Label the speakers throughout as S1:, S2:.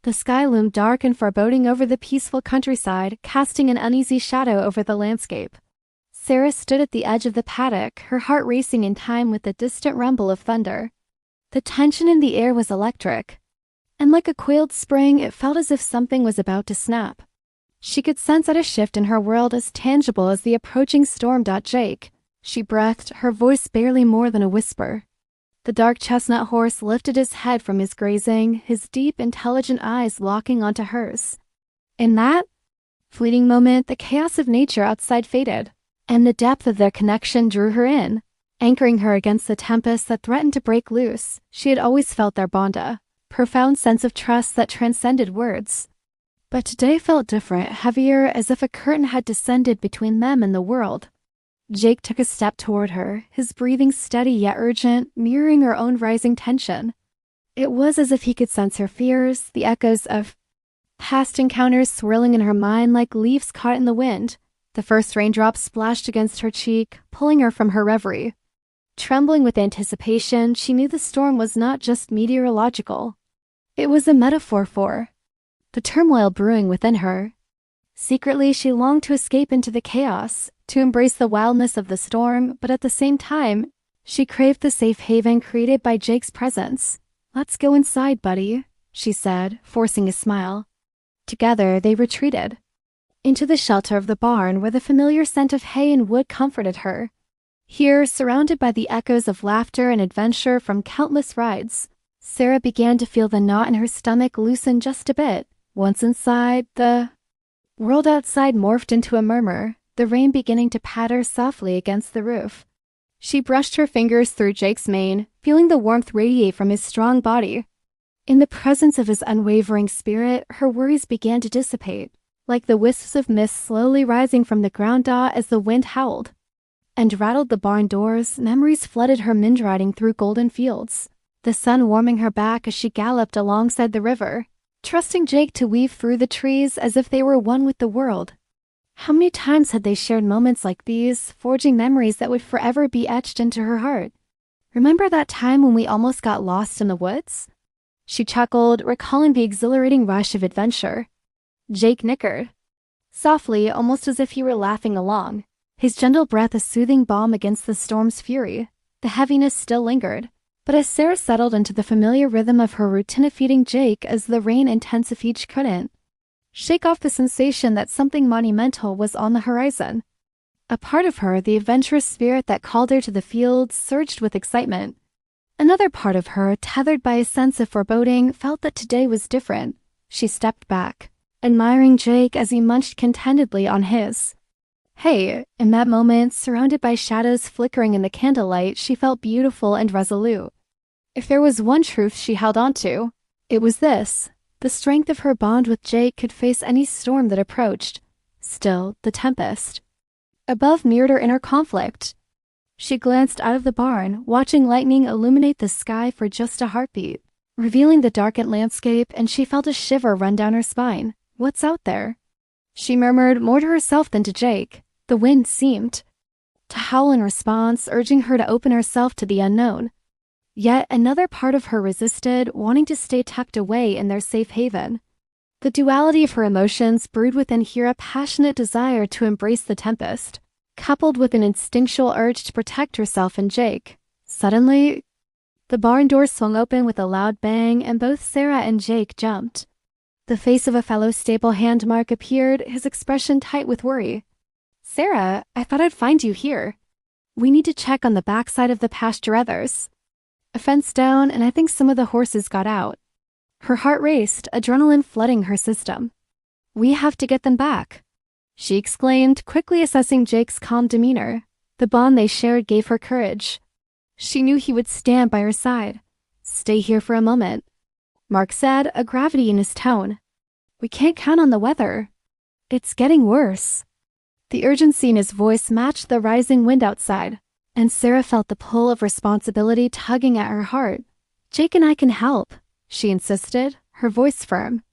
S1: The sky loomed dark and foreboding over the peaceful countryside, casting an uneasy shadow over the landscape. Sarah stood at the edge of the paddock, her heart racing in time with the distant rumble of thunder. The tension in the air was electric, and like a coiled spring, it felt as if something was about to snap. She could sense a shift in her world as tangible as the approaching storm. Jake, she breathed, her voice barely more than a whisper. The dark chestnut horse lifted his head from his grazing, his deep, intelligent eyes locking onto hers. In that fleeting moment, the chaos of nature outside faded, and the depth of their connection drew her in, anchoring her against the tempest that threatened to break loose. She had always felt their bond, a profound sense of trust that transcended words. But today felt different, heavier, as if a curtain had descended between them and the world. Jake took a step toward her, his breathing steady yet urgent, mirroring her own rising tension. It was as if he could sense her fears, the echoes of past encounters swirling in her mind like leaves caught in the wind. The first raindrops splashed against her cheek, pulling her from her reverie. Trembling with anticipation, she knew the storm was not just meteorological. It was a metaphor for the turmoil brewing within her. Secretly, she longed to escape into the chaos, to embrace the wildness of the storm, but at the same time, she craved the safe haven created by Jake's presence. "Let's go inside, buddy," she said, forcing a smile. Together, they retreated into the shelter of the barn where the familiar scent of hay and wood comforted her. Here, surrounded by the echoes of laughter and adventure from countless rides, Sarah began to feel the knot in her stomach loosen just a bit. Once inside, the world outside morphed into a murmur, the rain beginning to patter softly against the roof. She brushed her fingers through Jake's mane, feeling the warmth radiate from his strong body. In the presence of his unwavering spirit, her worries began to dissipate, like the wisps of mist slowly rising from the ground as the wind howled and rattled the barn doors. Memories flooded her, riding through golden fields, the sun warming her back as she galloped alongside the river, trusting Jake to weave through the trees as if they were one with the world. How many times had they shared moments like these, forging memories that would forever be etched into her heart? "Remember that time when we almost got lost in the woods?" She chuckled, recalling the exhilarating rush of adventure. Jake nickered softly, almost as if he were laughing along, his gentle breath a soothing balm against the storm's fury. The heaviness still lingered, but as Sarah settled into the familiar rhythm of her routine of feeding Jake as the rain intensified, she couldn't shake off the sensation that something monumental was on the horizon. A part of her, the adventurous spirit that called her to the fields, surged with excitement. Another part of her, tethered by a sense of foreboding, felt that today was different. She stepped back, admiring Jake as he munched contentedly on his hay. In that moment, surrounded by shadows flickering in the candlelight, she felt beautiful and resolute. If there was one truth she held on to, it was this: the strength of her bond with Jake could face any storm that approached. Still, the tempest above mirrored her inner conflict. She glanced out of the barn, watching lightning illuminate the sky for just a heartbeat, revealing the darkened landscape, and she felt a shiver run down her spine. "What's out there?" she murmured, more to herself than to Jake. The wind seemed to howl in response, urging her to open herself to the unknown. Yet another part of her resisted, wanting to stay tucked away in their safe haven. The duality of her emotions brewed within here a passionate desire to embrace the tempest, coupled with an instinctual urge to protect herself and Jake. Suddenly, the barn door swung open with a loud bang, and both Sarah and Jake jumped. The face of a fellow stable hand mark appeared, his expression tight with worry. "Sarah, I thought I'd find you here. We need to check on the backside of the pasture. Others a fence down, and I think some of the horses got out." Her heart raced, adrenaline flooding her system. "We have to get them back," she exclaimed, quickly assessing Jake's calm demeanor. The bond they shared gave her courage. She knew he would stand by her side. "Stay here for a moment," Mark said, a gravity in his tone. "We can't count on the weather. It's getting worse." The urgency in his voice matched the rising wind outside, and Sarah felt the pull of responsibility tugging at her heart. "Jake and I can help," she insisted, her voice firm.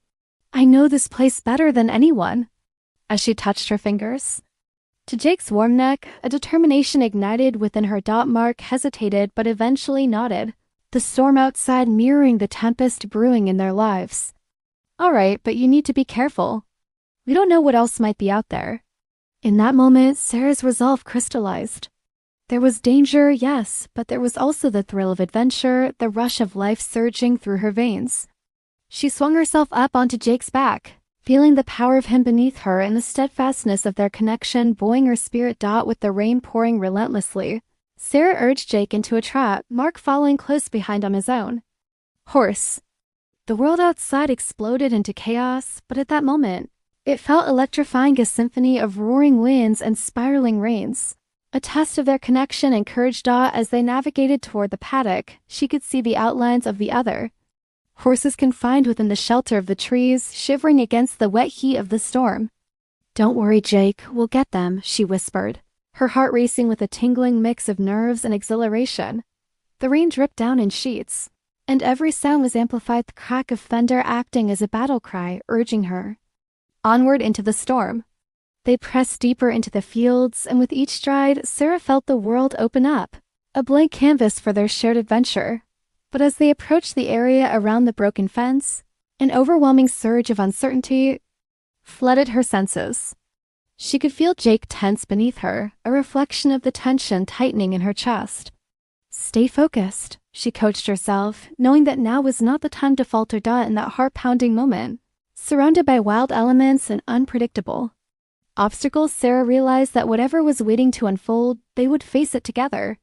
S1: "I know this place better than anyone," as she touched her fingers. To Jake's warm neck, a determination ignited within her. Mark hesitated but eventually nodded, the storm outside mirroring the tempest brewing in their lives. All right, but you need to be careful. We don't know what else might be out there. In that moment, Sarah's resolve crystallized. There was danger, yes, but there was also the thrill of adventure, the rush of life surging through her veins. She swung herself up onto Jake's back, feeling the power of him beneath her and the steadfastness of their connection buoying her spirit. With the rain pouring relentlessly, Sarah urged Jake into a trot, Mark following close behind on his own. Horse. The world outside exploded into chaos, but at that moment, it felt electrifying, a symphony of roaring winds and spiraling rains. A test of their connection and courage. As they navigated toward the paddock, she could see the outlines of the other horses confined within the shelter of the trees, shivering against the wet heat of the storm. Don't worry, Jake, we'll get them, she whispered, her heart racing with a tingling mix of nerves and exhilaration. The rain dripped down in sheets, and every sound was amplified, the crack of thunder acting as a battle cry, urging her onward into the storm. They pressed deeper into the fields, and with each stride, Sarah felt the world open up, a blank canvas for their shared adventure. But as they approached the area around the broken fence, an overwhelming surge of uncertainty flooded her senses. She could feel Jake tense beneath her, a reflection of the tension tightening in her chest. Stay focused, she coached herself, knowing that now was not the time to falter. In that heart-pounding moment, surrounded by wild elements and unpredictable obstacles, Sarah realized that whatever was waiting to unfold, they would face it together.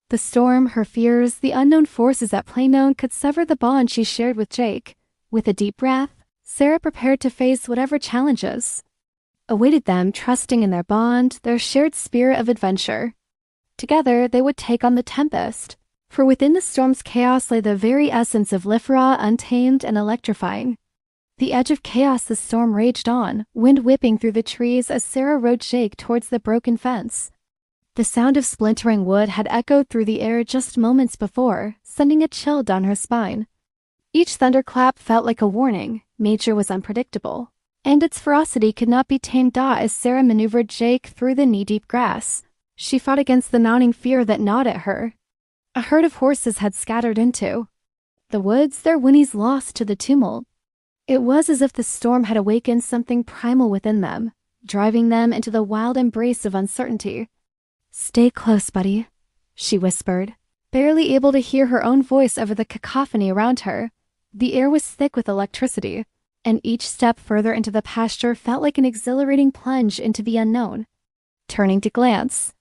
S1: The storm, her fears, the unknown forces at play known could sever the bond she shared with Jake. With a deep breath, Sarah prepared to face whatever challenges awaited them, trusting in their bond, their shared spirit of adventure. Together, they would take on the tempest, for within the storm's chaos lay the very essence of Lifra, untamed and electrifying. The edge of chaos, the storm raged on, wind whipping through the trees as Sarah rode Jake towards the broken fence. The sound of splintering wood had echoed through the air just moments before, sending a chill down her spine. Each thunderclap felt like a warning. Nature was unpredictable, and its ferocity could not be tamed. As Sarah maneuvered Jake through the knee-deep grass, she fought against the mounting fear that gnawed at her. A herd of horses had scattered into the woods, their whinnies lost to the tumult. It was as if the storm had awakened something primal within them, driving them into the wild embrace of uncertainty. Stay close, buddy, she whispered, barely able to hear her own voice over the cacophony around her. The air was thick with electricity, and each step further into the pasture felt like an exhilarating plunge into the unknown. Turning to glance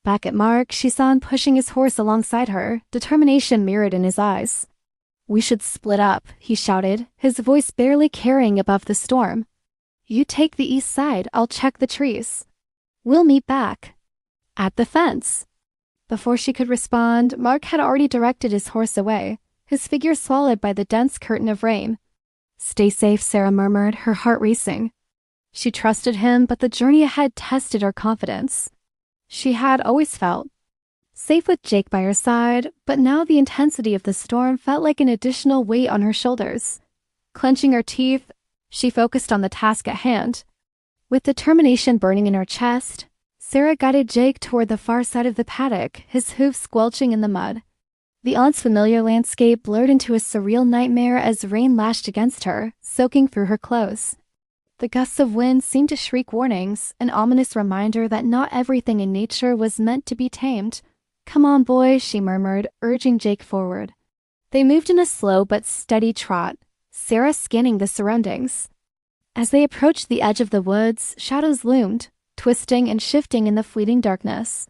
S1: back at Mark, she saw him pushing his horse alongside her, determination mirrored in his eyes. We should split up, he shouted, his voice barely carrying above the storm. You take the east side, I'll check the trees. We'll meet back at the fence. Before she could respond, Mark had already directed his horse away, his figure swallowed by the dense curtain of rain. Stay safe, Sarah murmured, her heart racing. She trusted him, but the journey ahead tested her confidence. She had always felt safe with Jake by her side, but now the intensity of the storm felt like an additional weight on her shoulders. Clenching her teeth, she focused on the task at hand. With determination burning in her chest, Sarah guided Jake toward the far side of the paddock, his hooves squelching in the mud. The once familiar landscape blurred into a surreal nightmare as rain lashed against her, soaking through her clothes. The gusts of wind seemed to shriek warnings, an ominous reminder that not everything in nature was meant to be tamed. Come on, boy, she murmured, urging Jake forward. They moved in a slow but steady trot, Sarah scanning the surroundings. As they approached the edge of the woods, shadows loomed, twisting and shifting in the fleeting darkness.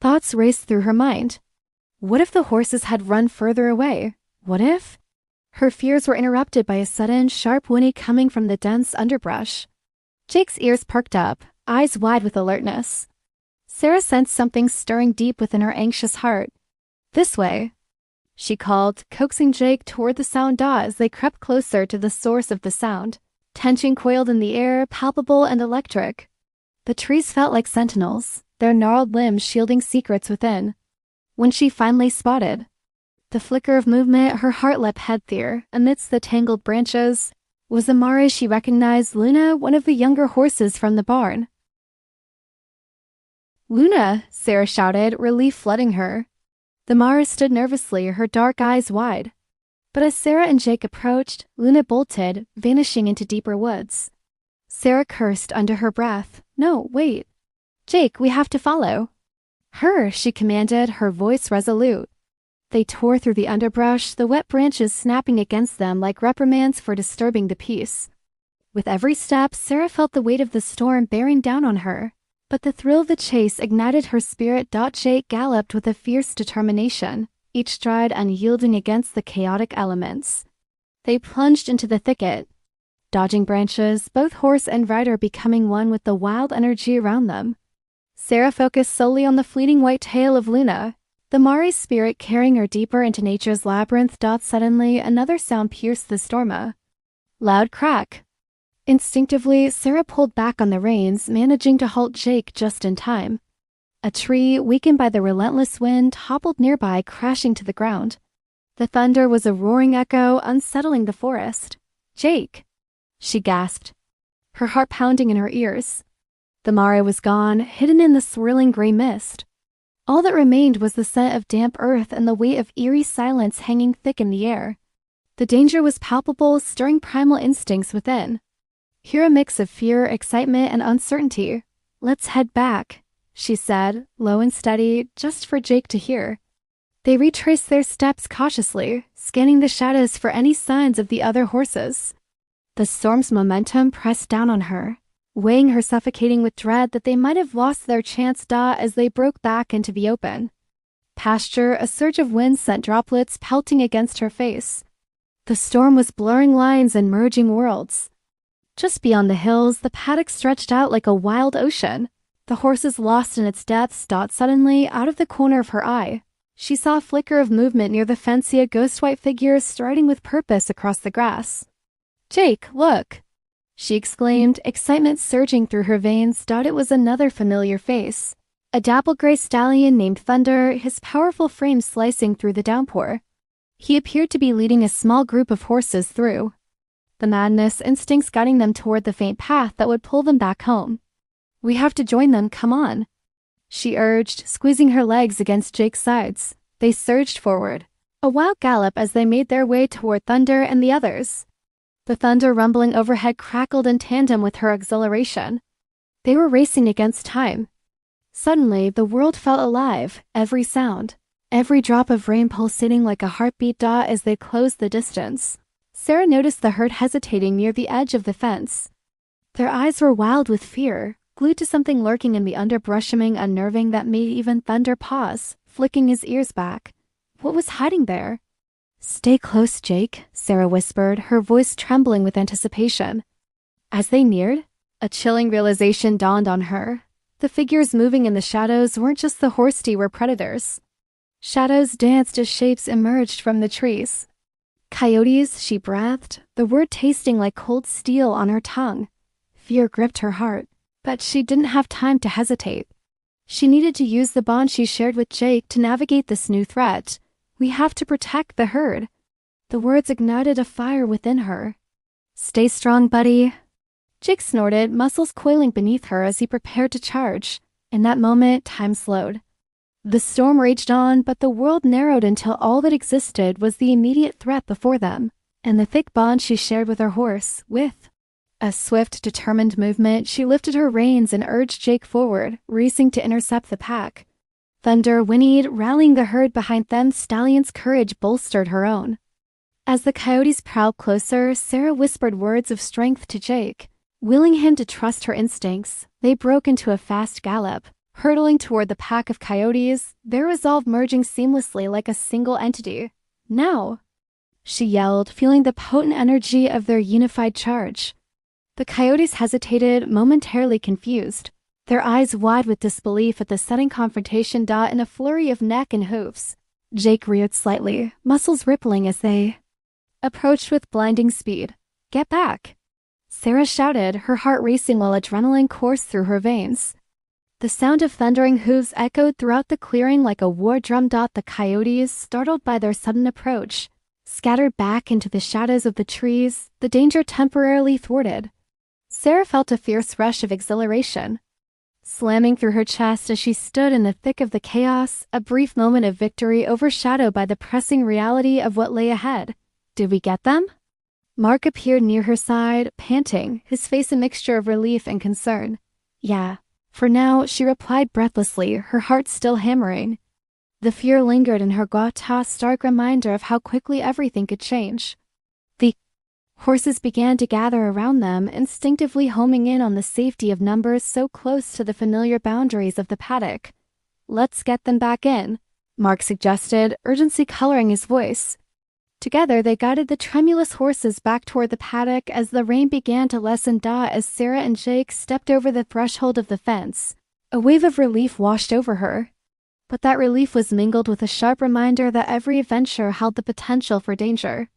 S1: Thoughts raced through her mind. What if the horses had run further away? What if? Her fears were interrupted by a sudden, sharp whinny coming from the dense underbrush. Jake's ears perked up, eyes wide with alertness. Sarah sensed something stirring deep within her anxious heart. This way, she called, coaxing Jake toward the sound. As they crept closer to the source of the sound, tension coiled in the air, palpable and electric. The trees felt like sentinels, their gnarled limbs shielding secrets within. When she finally spotted the flicker of movement, her heart leapt headthere. Amidst the tangled branches was Amare. She recognized Luna, one of the younger horses from the barn. Luna, Sarah shouted, relief flooding her. The Mara stood nervously, her dark eyes wide. But as Sarah and Jake approached, Luna bolted, vanishing into deeper woods. Sarah cursed under her breath. "No, wait. Jake, we have to follow." "Her," she commanded, her voice resolute. They tore through the underbrush, the wet branches snapping against them like reprimands for disturbing the peace. With every step, Sarah felt the weight of the storm bearing down on her. But the thrill of the chase ignited her spirit. Jake galloped with a fierce determination, each stride unyielding against the chaotic elements. They plunged into the thicket, dodging branches, both horse and rider becoming one with the wild energy around them. Sarah focused solely on the fleeting white tail of Luna, the Mari's spirit carrying her deeper into nature's labyrinth. Suddenly, another sound pierced the storm. Loud crack. Instinctively, Sarah pulled back on the reins, managing to halt Jake just in time. A tree, weakened by the relentless wind, toppled nearby, crashing to the ground. The thunder was a roaring echo, unsettling the forest. "Jake!" she gasped, her heart pounding in her ears. The Mara was gone, hidden in the swirling gray mist. All that remained was the scent of damp earth and the weight of eerie silence hanging thick in the air. The danger was palpable, stirring primal instincts within. Here a mix of fear, excitement, and uncertainty. "Let's head back," she said, low and steady, just for Jake to hear. They retraced their steps cautiously, scanning the shadows for any signs of the other horses. The storm's momentum pressed down on her, weighing her, suffocating with dread that they might have lost their chance. As they broke back into the open pasture, a surge of wind sent droplets pelting against her face. The storm was blurring lines and merging worlds. Just beyond the hills, the paddock stretched out like a wild ocean, the horses lost in its depths. Suddenly, out of the corner of her eye, she saw a flicker of movement near the fence, a ghost-white figure striding with purpose across the grass. "Jake, look!" she exclaimed, excitement surging through her veins. It was another familiar face. A dapple-gray stallion named Thunder, his powerful frame slicing through the downpour. He appeared to be leading a small group of horses through the madness, instincts guiding them toward the faint path that would pull them back home. "We have to join them, come on," she urged, squeezing her legs against Jake's sides. They surged forward, a wild gallop as they made their way toward Thunder and the others. The thunder rumbling overhead crackled in tandem with her exhilaration. They were racing against time. Suddenly, the world felt alive, every sound, every drop of rain pulsating like a heartbeat. As they closed the distance, Sarah noticed the herd hesitating near the edge of the fence. Their eyes were wild with fear, glued to something lurking in the underbrushing, unnerving that made even Thunder pause, flicking his ears back. What was hiding there? "Stay close, Jake," Sarah whispered, her voice trembling with anticipation. As they neared, a chilling realization dawned on her. The figures moving in the shadows weren't just the horse-deer predators. Shadows danced as shapes emerged from the trees. "Coyotes," she breathed, the word tasting like cold steel on her tongue. Fear gripped her heart, but she didn't have time to hesitate. She needed to use the bond she shared with Jake to navigate this new threat. "We have to protect the herd." The words ignited a fire within her. "Stay strong, buddy." Jake snorted, muscles coiling beneath her as he prepared to charge. In that moment, time slowed. The storm raged on, but the world narrowed until all that existed was the immediate threat before them, and the thick bond she shared with her horse. With a swift, determined movement, she lifted her reins and urged Jake forward, racing to intercept the pack. Thunder whinnied, rallying the herd behind them. Stallion's courage bolstered her own. As the coyotes prowled closer, Sarah whispered words of strength to Jake, willing him to trust her instincts. They broke into a fast gallop, hurtling toward the pack of coyotes, their resolve merging seamlessly like a single entity. "Now!" she yelled, feeling the potent energy of their unified charge. The coyotes hesitated, momentarily confused, their eyes wide with disbelief at the sudden confrontation. In a flurry of neck and hoofs, Jake reared slightly, muscles rippling as they approached with blinding speed. "Get back!" Sarah shouted, her heart racing while adrenaline coursed through her veins. The sound of thundering hooves echoed throughout the clearing like a war drum. The coyotes, startled by their sudden approach, scattered back into the shadows of the trees, the danger temporarily thwarted. Sarah felt a fierce rush of exhilaration slamming through her chest as she stood in the thick of the chaos, a brief moment of victory overshadowed by the pressing reality of what lay ahead. Did we get them? Mark appeared near her side, panting, his face a mixture of relief and concern. Yeah. For now, she replied breathlessly, her heart still hammering. The fear lingered in her Gauta, stark reminder of how quickly everything could change. The horses began to gather around them, instinctively homing in on the safety of numbers so close to the familiar boundaries of the paddock. Let's get them back in, Mark suggested, urgency coloring his voice. Together, they guided the tremulous horses back toward the paddock as the rain began to lessen as Sarah and Jake stepped over the threshold of the fence. A wave of relief washed over her. But that relief was mingled with a sharp reminder that every adventure held the potential for danger.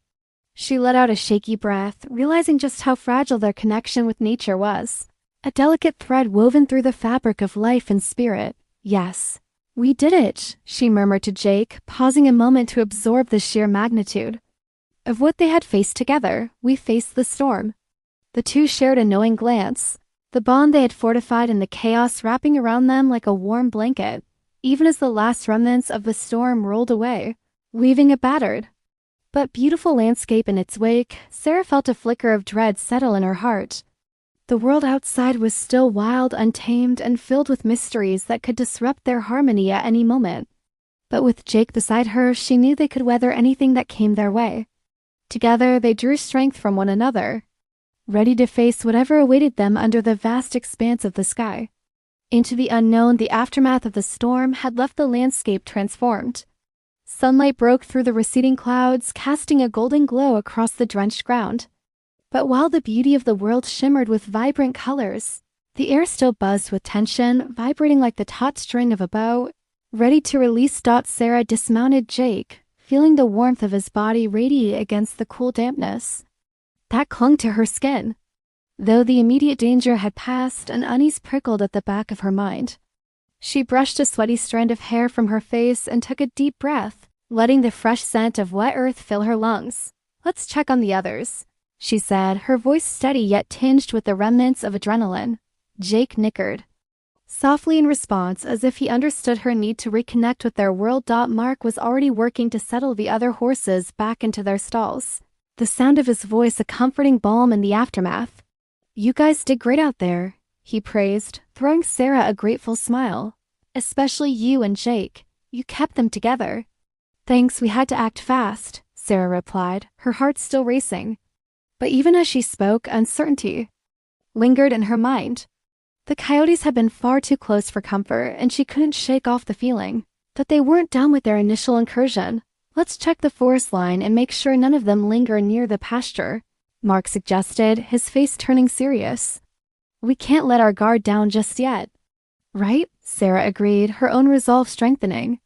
S1: She let out a shaky breath, realizing just how fragile their connection with nature was. A delicate thread woven through the fabric of life and spirit. Yes. We did it, she murmured to Jake, pausing a moment to absorb the sheer magnitude. Of what they had faced together, we faced the storm. The two shared a knowing glance, the bond they had fortified in the chaos wrapping around them like a warm blanket, even as the last remnants of the storm rolled away, leaving a battered but beautiful landscape in its wake. Sarah felt a flicker of dread settle in her heart. The world outside was still wild, untamed, and filled with mysteries that could disrupt their harmony at any moment. But with Jake beside her, she knew they could weather anything that came their way. Together, they drew strength from one another, ready to face whatever awaited them under the vast expanse of the sky. Into the unknown, the aftermath of the storm had left the landscape transformed. Sunlight broke through the receding clouds, casting a golden glow across the drenched ground. But while the beauty of the world shimmered with vibrant colors, the air still buzzed with tension, vibrating like the taut string of a bow. Ready to release, Sarah dismounted Jake, feeling the warmth of his body radiate against the cool dampness that clung to her skin. Though the immediate danger had passed, an unease prickled at the back of her mind. She brushed a sweaty strand of hair from her face and took a deep breath, letting the fresh scent of wet earth fill her lungs. Let's check on the others, she said, her voice steady yet tinged with the remnants of adrenaline. Jake nickered softly in response, as if he understood her need to reconnect with their world. Mark was already working to settle the other horses back into their stalls, the sound of his voice a comforting balm in the aftermath. You guys did great out there, he praised, throwing Sarah a grateful smile. Especially you and Jake. You kept them together. Thanks, we had to act fast, Sarah replied, her heart still racing. But even as she spoke, uncertainty lingered in her mind. The coyotes had been far too close for comfort, and she couldn't shake off the feeling that they weren't done with their initial incursion. Let's check the forest line and make sure none of them linger near the pasture, Mark suggested, his face turning serious. We can't let our guard down just yet. Right? Sarah agreed, her own resolve strengthening.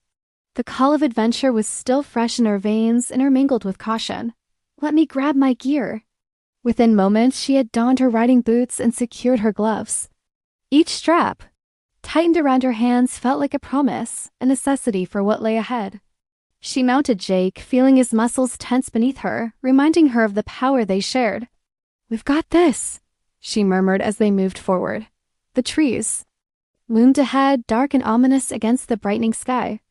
S1: The call of adventure was still fresh in her veins, intermingled with caution. Let me grab my gear. Within moments, she had donned her riding boots and secured her gloves. Each strap, tightened around her hands, felt like a promise, a necessity for what lay ahead. She mounted Jake, feeling his muscles tense beneath her, reminding her of the power they shared. We've got this, she murmured as they moved forward. The trees loomed ahead, dark and ominous against the brightening sky.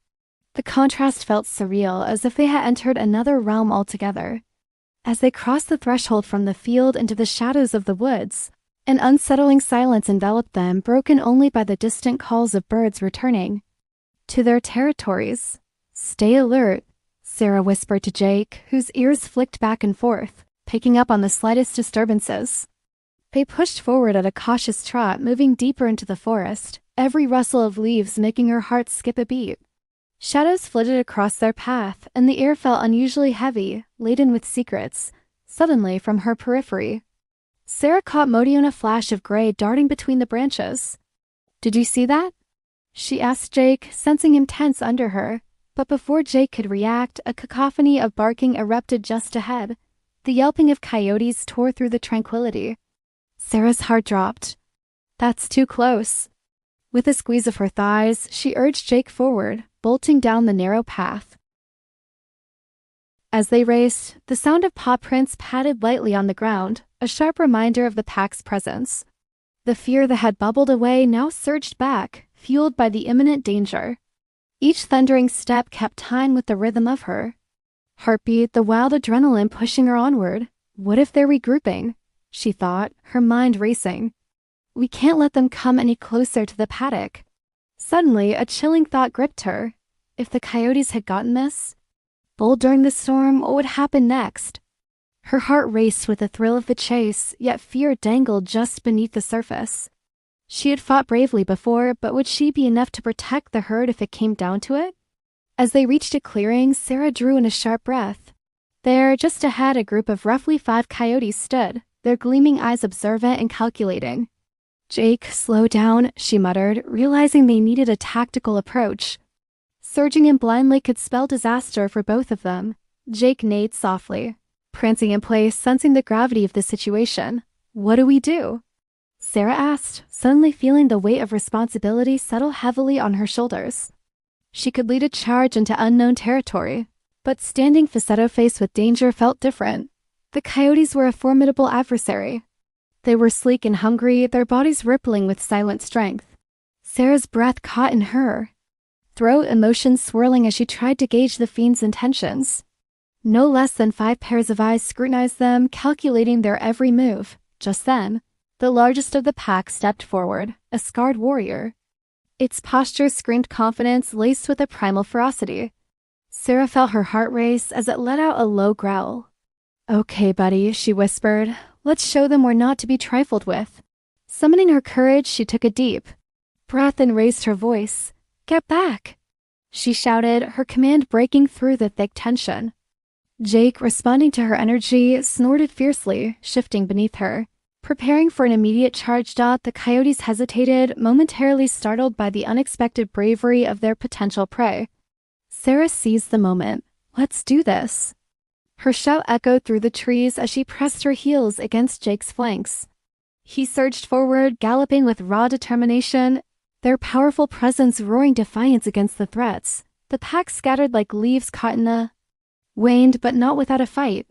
S1: The contrast felt surreal, as if they had entered another realm altogether. As they crossed the threshold from the field into the shadows of the woods, an unsettling silence enveloped them, broken only by the distant calls of birds returning to their territories. Stay alert, Sarah whispered to Jake, whose ears flicked back and forth, picking up on the slightest disturbances. They pushed forward at a cautious trot, moving deeper into the forest, every rustle of leaves making her heart skip a beat. Shadows flitted across their path, and the air felt unusually heavy, laden with secrets, suddenly from her periphery. Sarah caught Modi in a flash of gray darting between the branches. Did you see that? She asked Jake, sensing him tense under her. But before Jake could react, a cacophony of barking erupted just ahead. The yelping of coyotes tore through the tranquility. Sarah's heart dropped. That's too close. With a squeeze of her thighs, she urged Jake forward, bolting down the narrow path. As they raced, the sound of paw prints patted lightly on the ground, a sharp reminder of the pack's presence. The fear that had bubbled away now surged back, fueled by the imminent danger. Each thundering step kept time with the rhythm of her Heartbeat, the wild adrenaline pushing her onward. What if they're regrouping? She thought, her mind racing. We can't let them come any closer to the paddock. Suddenly, a chilling thought gripped her. If the coyotes had gotten this, bold during the storm, what would happen next? Her heart raced with the thrill of the chase, yet fear dangled just beneath the surface. She had fought bravely before, but would she be enough to protect the herd if it came down to it? As they reached a clearing, Sarah drew in a sharp breath. There, just ahead, a group of roughly 5 coyotes stood, their gleaming eyes observant and calculating. "Jake, slow down," she muttered, realizing they needed a tactical approach. Surging in blindly could spell disaster for both of them. Jake neighed softly, prancing in place, sensing the gravity of the situation. "What do we do?" Sarah asked, suddenly feeling the weight of responsibility settle heavily on her shoulders. She could lead a charge into unknown territory, but standing facetto-faced with danger felt different. The coyotes were a formidable adversary. They were sleek and hungry, their bodies rippling with silent strength. Sarah's breath caught in her throat, emotions swirling as she tried to gauge the fiend's intentions. No less than 5 pairs of eyes scrutinized them, calculating their every move. Just then, the largest of the pack stepped forward, a scarred warrior. Its posture screamed confidence laced with a primal ferocity. Sarah felt her heart race as it let out a low growl. "Okay, buddy," she whispered. "Let's show them we're not to be trifled with." Summoning her courage, she took a deep breath and raised her voice. "Get back!" she shouted, her command breaking through the thick tension. Jake, responding to her energy, snorted fiercely, shifting beneath her. Preparing for an immediate charge, the coyotes hesitated, momentarily startled by the unexpected bravery of their potential prey. Sarah seized the moment. "Let's do this." Her shout echoed through the trees as she pressed her heels against Jake's flanks. He surged forward, galloping with raw determination, their powerful presence roaring defiance against the threats. The pack scattered like leaves caught in a wind, but not without a fight.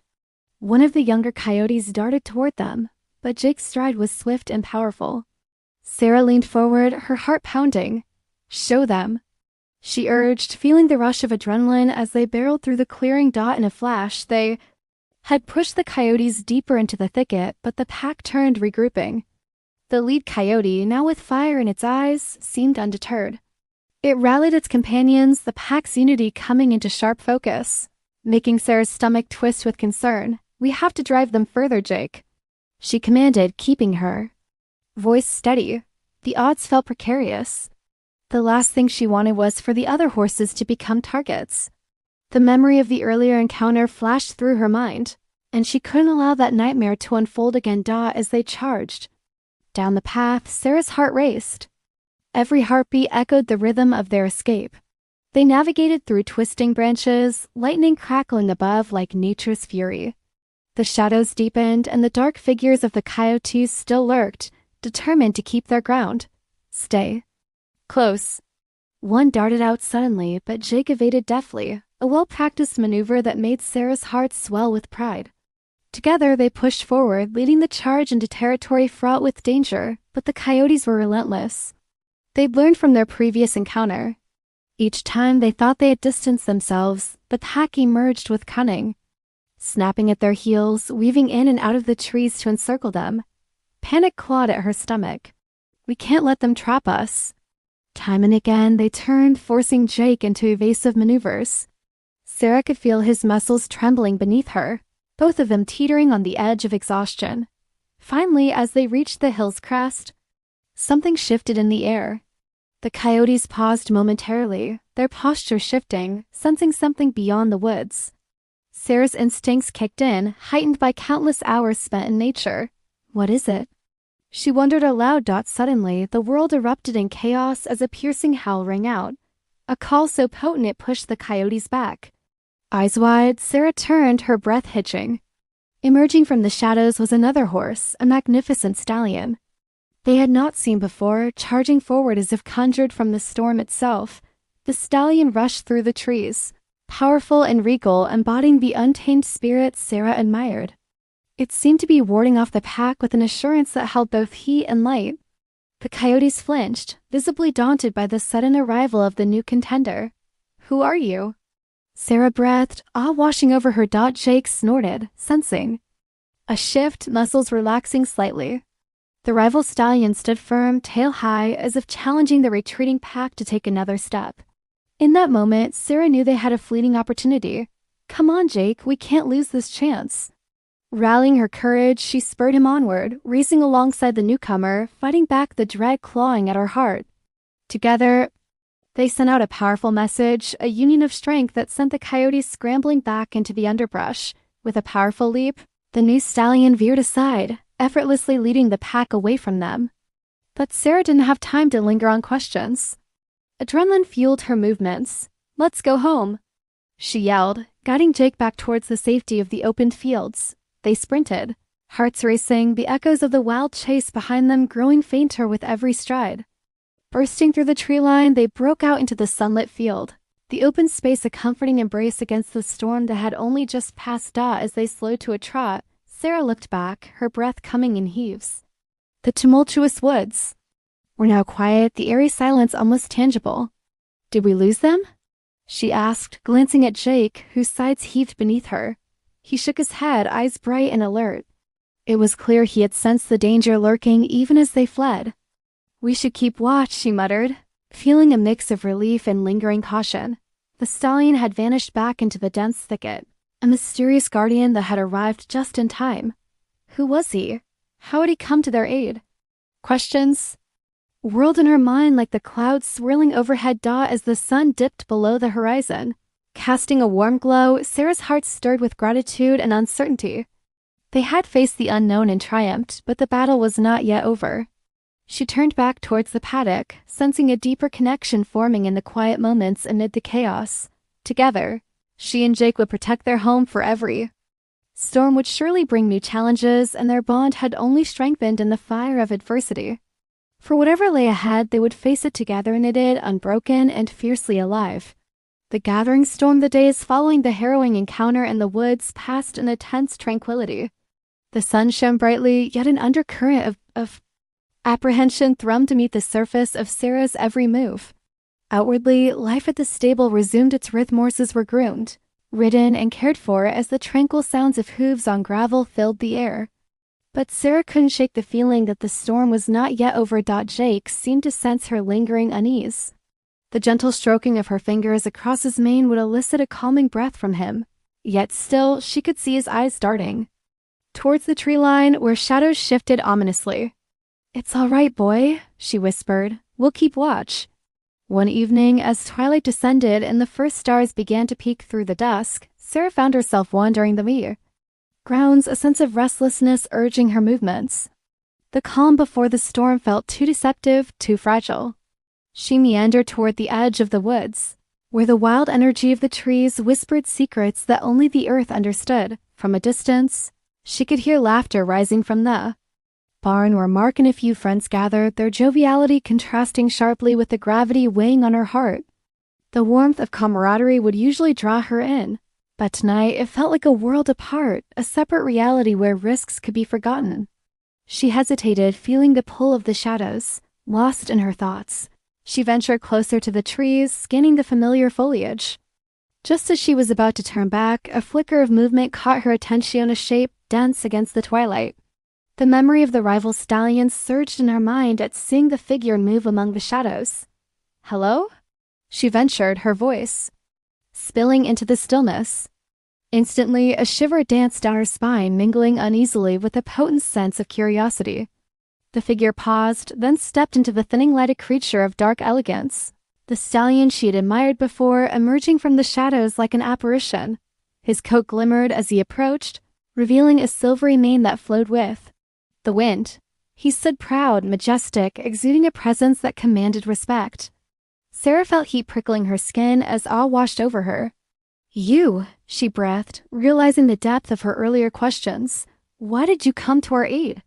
S1: One of the younger coyotes darted toward them, but Jake's stride was swift and powerful. Sarah leaned forward, her heart pounding. "Show them," she urged, feeling the rush of adrenaline as they barreled through the clearing. In a flash, they had pushed the coyotes deeper into the thicket, but the pack turned, regrouping. The lead coyote, now with fire in its eyes, seemed undeterred. It rallied its companions, the pack's unity coming into sharp focus, making Sarah's stomach twist with concern. "We have to drive them further, Jake," she commanded, keeping her voice steady. The odds felt precarious. The last thing she wanted was for the other horses to become targets. The memory of the earlier encounter flashed through her mind, and she couldn't allow that nightmare to unfold again. As they charged down the path, Sarah's heart raced. Every heartbeat echoed the rhythm of their escape. They navigated through twisting branches, lightning crackling above like nature's fury. The shadows deepened, and the dark figures of the coyotes still lurked, determined to keep their ground. "Stay close." One darted out suddenly, but Jake evaded deftly, a well-practiced maneuver that made Sarah's heart swell with pride. Together they pushed forward, leading the charge into territory fraught with danger, but the coyotes were relentless. They'd learned from their previous encounter. Each time they thought they had distanced themselves, the pack emerged with cunning, snapping at their heels, weaving in and out of the trees to encircle them. Panic clawed at her stomach. "We can't let them trap us." Time and again, they turned, forcing Jake into evasive maneuvers. Sarah could feel his muscles trembling beneath her, both of them teetering on the edge of exhaustion. Finally, as they reached the hill's crest, something shifted in the air. The coyotes paused momentarily, their posture shifting, sensing something beyond the woods. Sarah's instincts kicked in, heightened by countless hours spent in nature. "What is it?" she wondered aloud. Suddenly, the world erupted in chaos as a piercing howl rang out, a call so potent it pushed the coyotes back. Eyes wide, Sarah turned, her breath hitching. Emerging from the shadows was another horse, a magnificent stallion. They had not seen before, charging forward as if conjured from the storm itself. The stallion rushed through the trees, powerful and regal, embodying the untamed spirit Sarah admired. It seemed to be warding off the pack with an assurance that held both heat and light. The coyotes flinched, visibly daunted by the sudden arrival of the new contender. "Who are you?" Sarah breathed, awe washing over her. Jake snorted, sensing a shift, muscles relaxing slightly. The rival stallion stood firm, tail high, as if challenging the retreating pack to take another step. In that moment, Sarah knew they had a fleeting opportunity. Come on, Jake, we can't lose this chance. Rallying her courage, she spurred him onward, racing alongside the newcomer, fighting back the dread clawing at her heart. Together, they sent out a powerful message, a union of strength that sent the coyotes scrambling back into the underbrush. With a powerful leap, the new stallion veered aside, effortlessly leading the pack away from them. But Sarah didn't have time to linger on questions. Adrenaline fueled her movements. Let's go home, she yelled, guiding Jake back towards the safety of the opened fields. They sprinted, hearts racing, the echoes of the wild chase behind them growing fainter with every stride. Bursting through the tree line, they broke out into the sunlit field, the open space a comforting embrace against the storm that had only just passed. As they slowed to a trot, Sarah looked back, her breath coming in heaves. The tumultuous woods were now quiet, the airy silence almost tangible. Did we lose them? She asked, glancing at Jake, whose sides heaved beneath her. He shook his head, eyes bright and alert. It was clear he had sensed the danger lurking even as they fled. We should keep watch, she muttered, feeling a mix of relief and lingering caution. The stallion had vanished back into the dense thicket, a mysterious guardian that had arrived just in time. Who was he? How had he come to their aid? Questions whirled in her mind like the clouds swirling overhead. As the sun dipped below the horizon, casting a warm glow, Sarah's heart stirred with gratitude and uncertainty. They had faced the unknown and triumphed, but the battle was not yet over. She turned back towards the paddock, sensing a deeper connection forming in the quiet moments amid the chaos. Together, she and Jake would protect their home for every storm would surely bring new challenges, and their bond had only strengthened in the fire of adversity. For whatever lay ahead, they would face it together, knitted, unbroken, and fiercely alive. The gathering storm, the days following the harrowing encounter in the woods, passed in a tense tranquility. The sun shone brightly, yet an undercurrent of apprehension thrummed to meet the surface of Sarah's every move. Outwardly, life at the stable resumed its rhythm. Horses were groomed, ridden, and cared for as the tranquil sounds of hooves on gravel filled the air. But Sarah couldn't shake the feeling that the storm was not yet over. Jake seemed to sense her lingering unease. The gentle stroking of her fingers across his mane would elicit a calming breath from him, yet still she could see his eyes darting towards the tree line where shadows shifted ominously. It's all right, boy, she whispered. We'll keep watch. One evening, as twilight descended and the first stars began to peek through the dusk, Sarah found herself wandering the grounds, a sense of restlessness urging her movements. The calm before the storm felt too deceptive, too fragile. She meandered toward the edge of the woods, where the wild energy of the trees whispered secrets that only the earth understood. From a distance, she could hear laughter rising from the barn where Mark and a few friends gathered, their joviality contrasting sharply with the gravity weighing on her heart. The warmth of camaraderie would usually draw her in, but tonight it felt like a world apart, a separate reality where risks could be forgotten. She hesitated, feeling the pull of the shadows. Lost in her thoughts, she ventured closer to the trees, scanning the familiar foliage. Just as she was about to turn back, a flicker of movement caught her attention, a shape dense against the twilight. The memory of the rival stallions surged in her mind at seeing the figure move among the shadows. Hello? She ventured, her voice spilling into the stillness. Instantly, a shiver danced down her spine, mingling uneasily with a potent sense of curiosity. The figure paused, then stepped into the thinning light, a creature of dark elegance. The stallion she had admired before, emerging from the shadows like an apparition. His coat glimmered as he approached, revealing a silvery mane that flowed with the wind. He stood proud, majestic, exuding a presence that commanded respect. Sarah felt heat prickling her skin as awe washed over her. You, she breathed, realizing the depth of her earlier questions. Why did you come to our aid?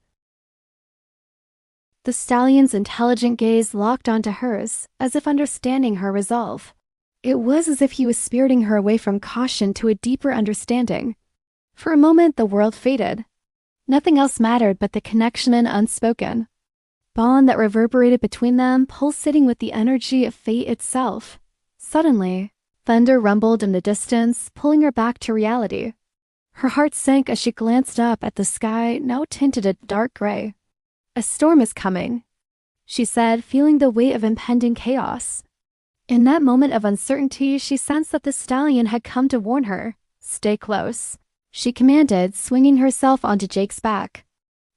S1: The stallion's intelligent gaze locked onto hers, as if understanding her resolve. It was as if he was spiriting her away from caution to a deeper understanding. For a moment, the world faded. Nothing else mattered but the connection and unspoken bond that reverberated between them, pulsating with the energy of fate itself. Suddenly, Thunder rumbled in the distance, pulling her back to reality. Her heart sank as she glanced up at the sky, now tinted a dark gray. "A storm is coming," she said, feeling the weight of impending chaos. In that moment of uncertainty, she sensed that the stallion had come to warn her. "Stay close," she commanded, swinging herself onto Jake's back.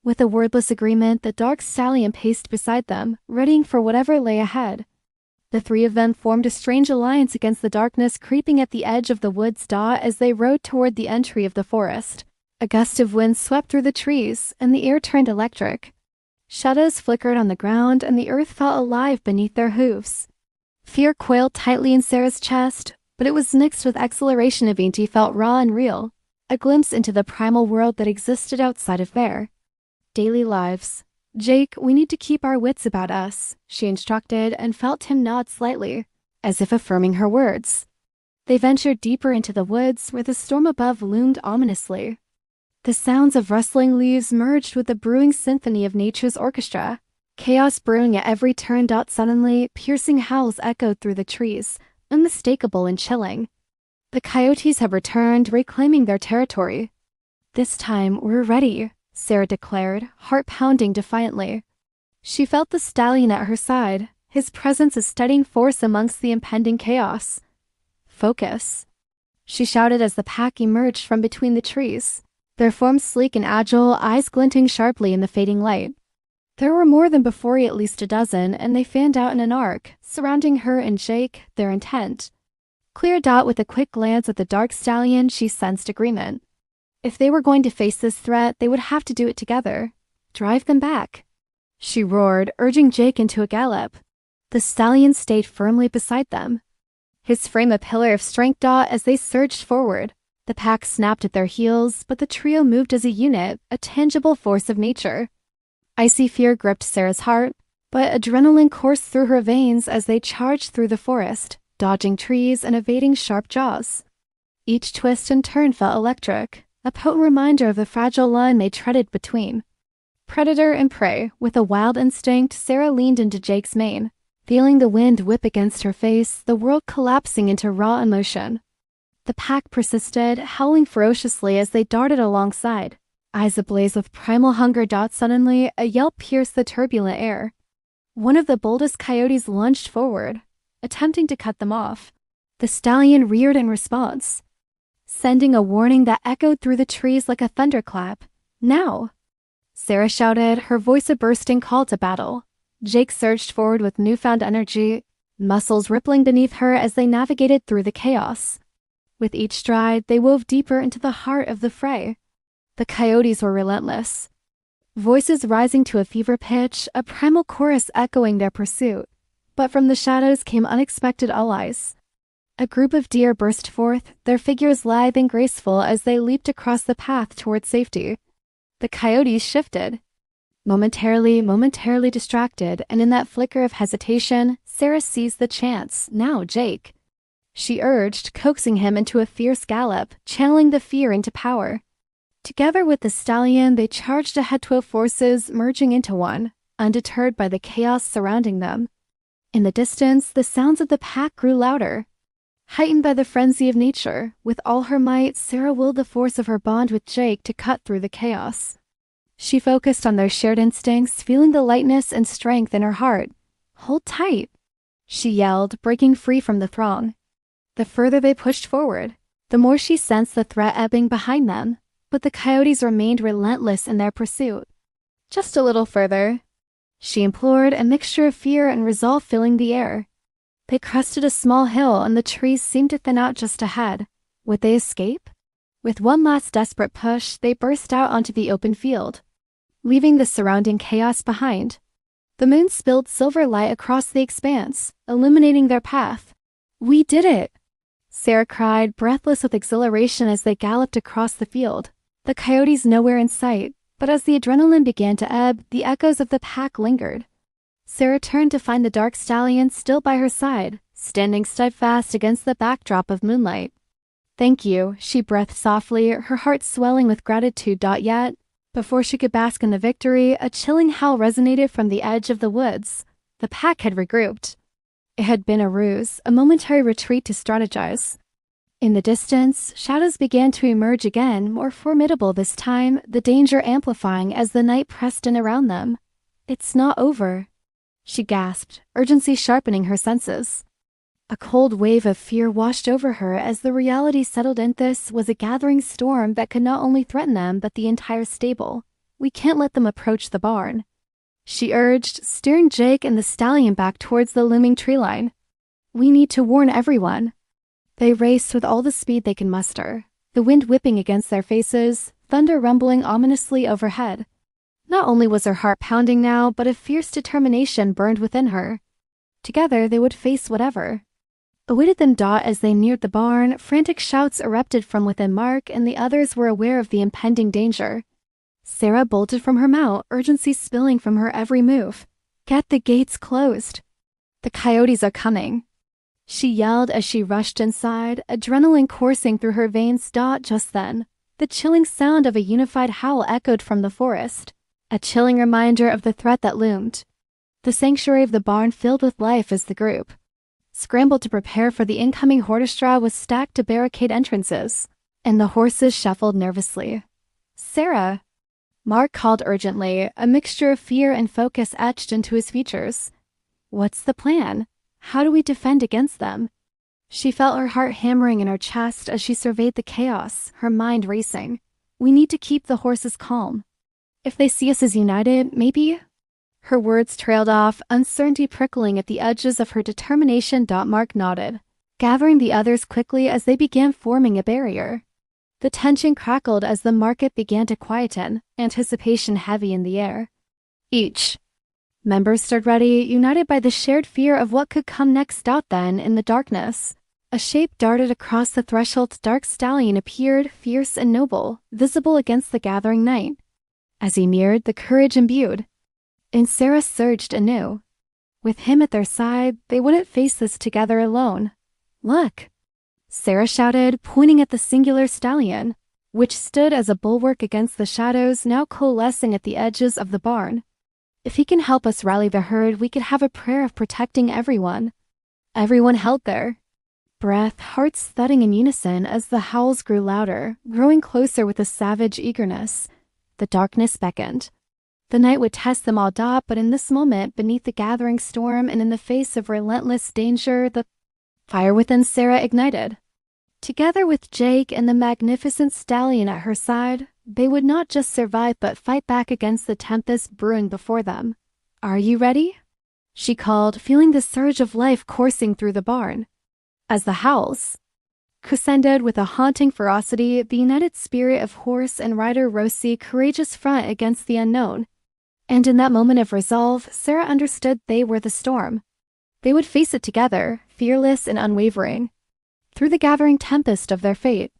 S1: With a wordless agreement, the dark stallion paced beside them, readying for whatever lay ahead. The three of them formed a strange alliance against the darkness creeping at the edge of the wood's dot as they rode toward the entry of the forest. A gust of wind swept through the trees, and the air turned electric. Shadows flickered on the ground, and the earth felt alive beneath their hooves. Fear coiled tightly in Sarah's chest, but it was mixed with exhilaration. Avinti felt raw and real, a glimpse into the primal world that existed outside of their daily lives. "Jake, we need to keep our wits about us," she instructed, and felt him nod slightly, as if affirming her words. They ventured deeper into the woods, where the storm above loomed ominously. The sounds of rustling leaves merged with the brewing symphony of nature's orchestra. Chaos brewing at every turn. Suddenly, piercing howls echoed through the trees, unmistakable and chilling. The coyotes have returned, reclaiming their territory. "This time, we're ready," Sarah declared, heart pounding defiantly. She felt the stallion at her side, his presence a steadying force amongst the impending chaos. "Focus," she shouted as the pack emerged from between the trees, their forms sleek and agile, eyes glinting sharply in the fading light. There were more than before, at least a dozen, and they fanned out in an arc, surrounding her and Jake, their intent. Clear. With a quick glance at the dark stallion, she sensed agreement. If they were going to face this threat, they would have to do it together. "Drive them back," she roared, urging Jake into a gallop. The stallion stayed firmly beside them, his frame a pillar of strength. As they surged forward, the pack snapped at their heels, but the trio moved as a unit, a tangible force of nature. Icy fear gripped Sarah's heart, but adrenaline coursed through her veins as they charged through the forest, dodging trees and evading sharp jaws. Each twist and turn felt electric, a potent reminder of the fragile line they treaded between predator and prey. With a wild instinct, Sarah leaned into Jake's mane, feeling the wind whip against her face, the world collapsing into raw emotion. The pack persisted, howling ferociously as they darted alongside, eyes ablaze with primal hunger. Suddenly, a yelp pierced the turbulent air. One of the boldest coyotes lunged forward, attempting to cut them off. The stallion reared in response, sending a warning that echoed through the trees like a thunderclap. "Now!" Sarah shouted, her voice a bursting call to battle. Jake surged forward with newfound energy, muscles rippling beneath her as they navigated through the chaos. With each stride, they wove deeper into the heart of the fray. The coyotes were relentless, voices rising to a fever pitch, a primal chorus echoing their pursuit. But from the shadows came unexpected allies. A group of deer burst forth, their figures lithe and graceful as they leaped across the path toward safety. The coyotes shifted, momentarily distracted, and in that flicker of hesitation, Sarah seized the chance. "Now, Jake," she urged, coaxing him into a fierce gallop, channeling the fear into power. Together with the stallion, they charged ahead, 12 forces merging into one, undeterred by the chaos surrounding them. In the distance, the sounds of the pack grew louder, heightened by the frenzy of nature. With all her might, Sarah willed the force of her bond with Jake to cut through the chaos. She focused on their shared instincts, feeling the lightness and strength in her heart. "Hold tight," she yelled, breaking free from the throng. The further they pushed forward, the more she sensed the threat ebbing behind them. But the coyotes remained relentless in their pursuit. "Just a little further," she implored, a mixture of fear and resolve filling the air. They crested a small hill, and the trees seemed to thin out just ahead. Would they escape? With one last desperate push, they burst out onto the open field, leaving the surrounding chaos behind. The moon spilled silver light across the expanse, illuminating their path. "We did it!" Sarah cried, breathless with exhilaration as they galloped across the field. The coyotes nowhere in sight, but as the adrenaline began to ebb, the echoes of the pack lingered. Sarah turned to find the dark stallion still by her side, standing steadfast against the backdrop of moonlight. "Thank you," she breathed softly, her heart swelling with gratitude. Yet, before she could bask in the victory, a chilling howl resonated from the edge of the woods. The pack had regrouped. It had been a ruse, a momentary retreat to strategize. In the distance, shadows began to emerge again, more formidable this time, the danger amplifying as the night pressed in around them. "It's not over," she gasped, urgency sharpening her senses. A cold wave of fear washed over her as the reality settled in. This was a gathering storm that could not only threaten them but the entire stable. "We can't let them approach the barn," she urged, steering Jake and the stallion back towards the looming tree line. "We need to warn everyone." They raced with all the speed they could muster, the wind whipping against their faces, thunder rumbling ominously overhead. Not only was her heart pounding now, but a fierce determination burned within her. Together they would face whatever awaited them. As they neared the barn, frantic shouts erupted from within. Mark and the others were aware of the impending danger. Sarah bolted from her mount, urgency spilling from her every move. "Get the gates closed. The coyotes are coming," she yelled as she rushed inside, adrenaline coursing through her veins. Just then, the chilling sound of a unified howl echoed from the forest, a chilling reminder of the threat that loomed. The sanctuary of the barn filled with life as the group scrambled to prepare for the incoming horde. Straw was stacked to barricade entrances, and the horses shuffled nervously. "Sarah," Mark called urgently, a mixture of fear and focus etched into his features. "What's the plan? How do we defend against them?" She felt her heart hammering in her chest as she surveyed the chaos, her mind racing. "We need to keep the horses calm. If they see us as united, maybe—" Her words trailed off, uncertainty prickling at the edges of her determination. Mark nodded, gathering the others quickly as they began forming a barrier. The tension crackled as the market began to quieten, anticipation heavy in the air. Each members stood ready, united by the shared fear of what could come next. Then, in the darkness, a shape darted across the threshold. Dark stallion appeared, fierce and noble, visible against the gathering night. As he mirrored, the courage imbued in Sarah surged anew. With him at their side, they wouldn't face this together alone. "Look!" Sarah shouted, pointing at the singular stallion, which stood as a bulwark against the shadows now coalescing at the edges of the barn. "If he can help us rally the herd, we could have a prayer of protecting everyone." Everyone held their breath, hearts thudding in unison as the howls grew louder, growing closer with a savage eagerness. The darkness beckoned. The night would test them all. But in this moment, beneath the gathering storm and in the face of relentless danger, the fire within Sarah ignited. Together with Jake and the magnificent stallion at her side, they would not just survive but fight back against the tempest brewing before them. "Are you ready?" she called, feeling the surge of life coursing through the barn. As the howls crescendoed with a haunting ferocity, the united spirit of horse and rider rose courageous front against the unknown. And in that moment of resolve, Sarah understood they were the storm. They would face it together, fearless and unwavering, through the gathering tempest of their fate.